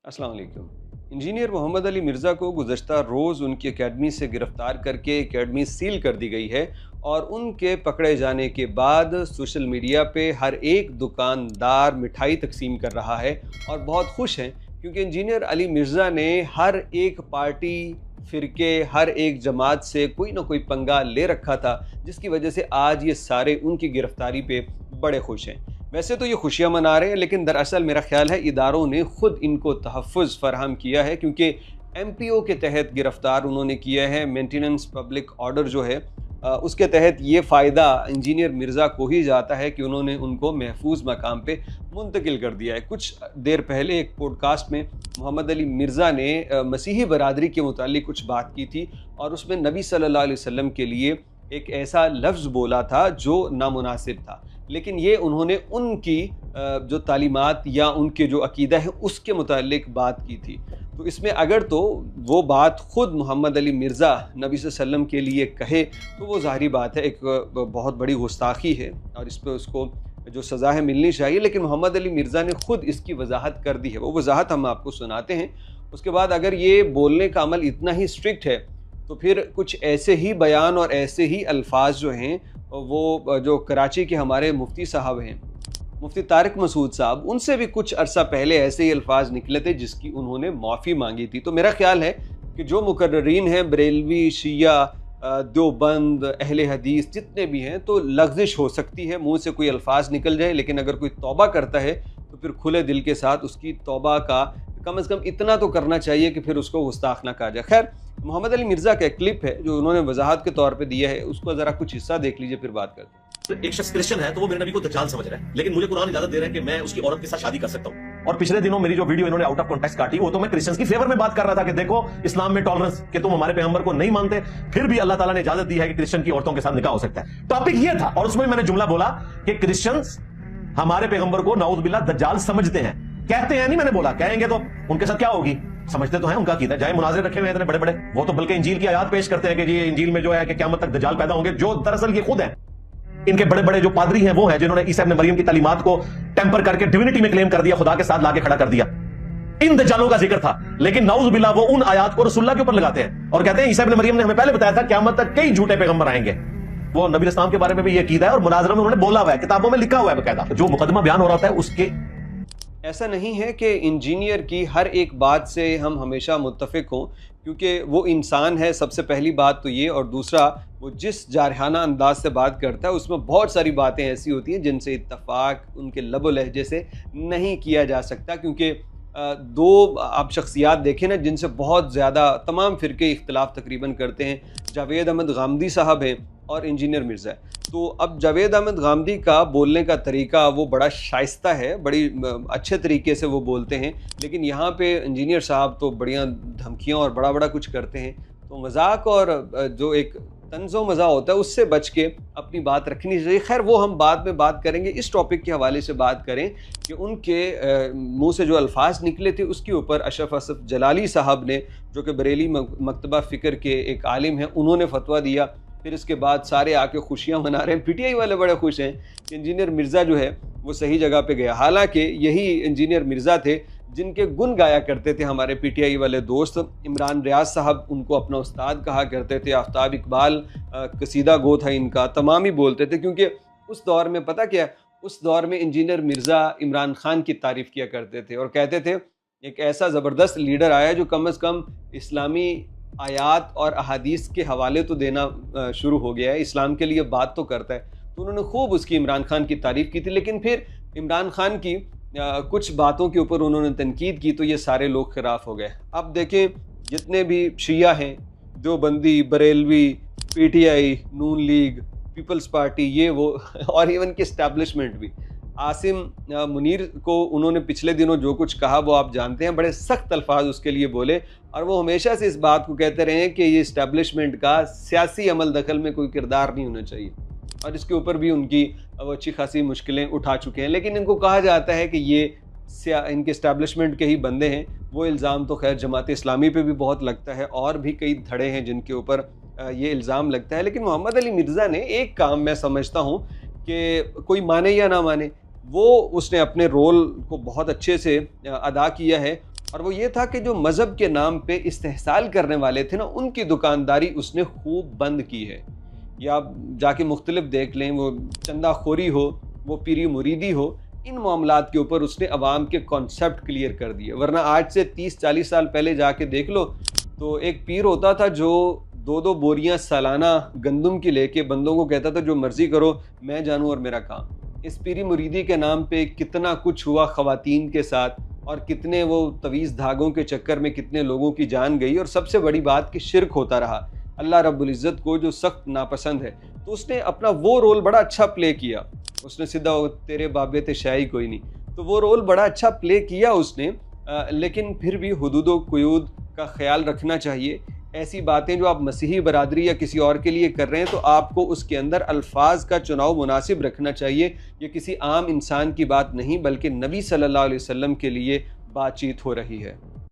अस्सलाम वालेकुम। इंजीनियर मोहम्मद अली मिर्ज़ा को गुज़श्ता रोज़ उनकी एकेडमी से गिरफ़्तार करके एकेडमी सील कर दी गई है और उनके पकड़े जाने के बाद सोशल मीडिया पे हर एक दुकानदार मिठाई तकसीम कर रहा है और बहुत खुश हैं क्योंकि इंजीनियर अली मिर्ज़ा ने हर एक पार्टी फ़िरके हर एक जमात से कोई ना कोई पंगा ले रखा था, जिसकी वजह से आज ये सारे उनकी गिरफ़्तारी पे बड़े खुश हैं। वैसे तो ये खुशियाँ मना रहे हैं, लेकिन दरअसल मेरा ख़्याल है इदारों ने ख़ुद इनको तहफ़्फ़ुज़ फ़राहम किया है, क्योंकि MPO के तहत गिरफ़्तार उन्होंने किया है। मेंटेनेंस पब्लिक ऑर्डर जो है उसके तहत ये फ़ायदा इंजीनियर मिर्ज़ा को ही जाता है कि उन्होंने उनको महफूज मकाम पे मुंतकिल कर दिया है। कुछ देर पहले एक पॉडकास्ट में मोहम्मद अली मिर्ज़ा ने मसीही बरादरी के मुतालिक कुछ बात की थी और उसमें नबी सल्लल्लाहु अलैहि वसल्लम के लिए एक ऐसा लफ्ज़ बोला था जो नामुनासिब था, लेकिन ये उन्होंने उनकी जो तालीमात या उनके जो अकीदा है उसके मुतालिक बात की थी। तो इसमें अगर तो वो बात ख़ुद मोहम्मद अली मिर्ज़ा नबी सल्लल्लाहु अलैहि वसल्लम के लिए कहे तो वो ज़ाहिरी बात है एक बहुत बड़ी गुस्ताखी है और इस पर उसको जो सज़ा है मिलनी चाहिए। लेकिन मोहम्मद अली मिर्ज़ा ने ख़ुद इसकी वजाहत कर दी है, वो वजाहत हम आपको सुनाते हैं। उसके बाद अगर ये बोलने का अमल इतना ही स्ट्रिक्ट है तो फिर कुछ ऐसे ही बयान और ऐसे ही अल्फाज जो हैं वो जो कराची के हमारे मुफ्ती साहब हैं, मुफ्ती तारिक मसूद साहब, उनसे भी कुछ अरसा पहले ऐसे ही अल्फाज निकले थे जिसकी उन्होंने माफ़ी मांगी थी। तो मेरा ख्याल है कि जो मुकर्ररीन हैं, बरेलवी, शिया, देवबंद, अहले हदीस जितने भी हैं, तो लग़ज़िश हो सकती है, मुंह से कोई अल्फाज निकल जाए, लेकिन अगर कोई तौबा करता है तो फिर खुले दिल के साथ उसकी तौबा का कम से कम इतना तो करना चाहिए कि फिर उसको गुस्ताख ना कहा जाए। खैर, मोहम्मद अली मिर्ज़ा का एक क्लिप है जो उन्होंने वजाहत के तौर पे दिया है, उसको ज़रा कुछ हिस्सा देख लीजिए, फिर बात करते हैं। एक शख्स क्रिश्चियन है तो वो मेरे नबी को दज्जाल समझ रहा है, लेकिन मुझे कुरान इजाजत दे रहा है कि मैं उसकी औरत के साथ शादी कर सकता हूँ। और पिछले दिनों मेरी जो वीडियो इन्होंने आउट ऑफ कॉन्टेक्स्ट काटी, वो तो मैं क्रिश्चियंस की फेवर में बात कर रहा था कि देखो इस्लाम में टॉलरेंस कि तुम हमारे पैगंबर को नहीं मानते, फिर भी अल्लाह ताला ने इजाजत दी है कि क्रिश्चियन की औरतों के साथ निकाह हो सकता है। टॉपिक ये था और उसमें मैंने जुमला बोला कि क्रिश्चियंस हमारे पैगंबर को नाउज़ बिल्लाह दज्जाल समझते हैं। कहते हैं नहीं, मैंने बोला कहेंगे तो उनके साथ क्या होगी, समझते तो हैं, उनका कीदा जाए मुनाज़िर रखे हुए हैं इतने बड़े बड़े, वो तो बल्कि इंजील की आयत पेश करते हैं कि ये इंजील में जो है कि क़यामत तक दज्जाल पैदा होंगे, जो दरअसल ये खुद है। इनके बड़े बड़े जो पादरी हैं वो हैं जिन्होंने ईसा इब्न मरियम की तालीमात को टेम्पर करके डिविनिटी में क्लेम कर दिया, खुदा के साथ लाके खड़ा कर दिया। इन दज्जालों का जिक्र था, लेकिन नाउज़ बिल्लाह वो उन आयात को रसूलुल्लाह के ऊपर लगाते हैं और कहते हैं ईसा इब्न मरियम ने हमें पहले बताया था क़यामत तक कई झूठे पैगंबर आएंगे। वो नबी इस्लाम के बारे में भी ये कीदा है और मुनाज़रा में उन्होंने बोला हुआ है, किताबों में लिखा हुआ है बकायदा। जो मुकदमा बयान हो रहा है उसके ऐसा नहीं है कि इंजीनियर की हर एक बात से हम हमेशा मुत्तफ़िक हों, क्योंकि वो इंसान है, सबसे पहली बात तो ये, और दूसरा वो जिस जारहाना अंदाज से बात करता है उसमें बहुत सारी बातें ऐसी होती हैं जिनसे इत्तफ़ाक उनके लब व लहजे से नहीं किया जा सकता। क्योंकि दो आप शख्सियात देखें ना जिनसे बहुत ज़्यादा तमाम फ़िरके इख्तिलाफ़ तकरीबन करते हैं, जावेद अहमद गामदी साहब हैं और इंजीनियर मिर्ज़ा है। तो अब जावेद अहमद गामदी का बोलने का तरीका वो बड़ा शाइस्ता है, बड़ी अच्छे तरीके से वो बोलते हैं, लेकिन यहाँ पे इंजीनियर साहब तो बढ़िया धमकियाँ और बड़ा बड़ा कुछ करते हैं। तो मजाक और जो एक तंज़ो मज़ा होता है उससे बच के अपनी बात रखनी चाहिए। खैर, वो हम बाद में बात करेंगे। इस टॉपिक के हवाले से बात करें कि उनके मुँह से जो अल्फाज निकले थे उसके ऊपर अशरफ असफ जलाली साहब ने, जो कि बरेली मकतबा फ़िक्र के एक आलिम हैं, उन्होंने फतवा दिया। फिर इसके बाद सारे आके खुशियाँ मना रहे हैं। PTI वाले बड़े खुश हैं कि इंजीनियर मिर्ज़ा जो है वो सही जगह पे गया। हालांकि यही इंजीनियर मिर्ज़ा थे जिनके गुण गाया करते थे हमारे PTI वाले दोस्त। इमरान रियाज साहब उनको अपना उस्ताद कहा करते थे, आफ्ताब इकबाल कसीदा गो था इनका, तमाम ही बोलते थे, क्योंकि उस दौर में पता क्या, उस दौर में इंजीनियर मिर्ज़ा इमरान खान की तारीफ़ किया करते थे और कहते थे एक ऐसा ज़बरदस्त लीडर आया जो कम अज़ कम इस्लामी आयात और अहादीस के हवाले तो देना शुरू हो गया है, इस्लाम के लिए बात तो करता है। तो उन्होंने खूब उसकी इमरान खान की तारीफ़ की थी, लेकिन फिर इमरान खान की कुछ बातों के ऊपर उन्होंने तनकीद की तो ये सारे लोग खिलाफ हो गए। अब देखें, जितने भी शिया हैं, देवबंदी, बरेलवी, PTI, नून लीग, पीपल्स पार्टी, ये वो और इवन की इस्टेब्लिशमेंट भी, आसिम मुनीर को उन्होंने पिछले दिनों जो कुछ कहा वो आप जानते हैं, बड़े सख्त अल्फाज उसके लिए बोले और वो हमेशा से इस बात को कहते रहे हैं कि ये इस्टेब्लिशमेंट का सियासी अमल दखल में कोई किरदार नहीं होना चाहिए, और इसके ऊपर भी उनकी वो अच्छी खासी मुश्किलें उठा चुके हैं। लेकिन इनको कहा जाता है कि ये इनके इस्टेब्लिशमेंट के ही बंदे हैं। वो इल्ज़ाम तो खैर जमात इस्लामी पे भी बहुत लगता है और भी कई धड़े हैं जिनके ऊपर ये इल्ज़ाम लगता है। लेकिन मोहम्मद अली मिर्ज़ा ने एक काम मैं समझता हूँ कि कोई माने या ना माने, वो उसने अपने रोल को बहुत अच्छे से अदा किया है اور وہ یہ تھا کہ جو مذہب کے نام پہ استحصال کرنے والے تھے نا، ان کی دکانداری اس نے خوب بند کی ہے۔ یا آپ جا کے مختلف دیکھ لیں، وہ چندہ خوری ہو، وہ پیری مریدی ہو، ان معاملات کے اوپر اس نے عوام کے کانسیپٹ کلیئر کر دیے۔ ورنہ آج سے 30-40 سال پہلے جا کے دیکھ لو تو ایک پیر ہوتا تھا جو 2 بوریاں سالانہ گندم کی لے کے بندوں کو کہتا تھا جو مرضی کرو، میں جانوں اور میرا کام۔ اس پیری مریدی کے نام پہ کتنا کچھ ہوا خواتین کے ساتھ، اور کتنے وہ طویز دھاگوں کے چکر میں کتنے لوگوں کی جان گئی، اور سب سے بڑی بات کہ شرک ہوتا رہا اللہ رب العزت کو جو سخت ناپسند ہے۔ تو اس نے اپنا وہ رول بڑا اچھا پلے کیا، اس نے سیدھا تیرے بابے تے شاہی کوئی نہیں، تو وہ رول بڑا اچھا پلے کیا اس نے، لیکن پھر بھی حدود و قیود کا خیال رکھنا چاہیے۔ ایسی باتیں جو آپ مسیحی برادری یا کسی اور کے لیے کر رہے ہیں تو آپ کو اس کے اندر الفاظ کا چناؤ مناسب رکھنا چاہیے۔ یہ کسی عام انسان کی بات نہیں بلکہ نبی صلی اللہ علیہ وسلم کے لیے بات چیت ہو رہی ہے۔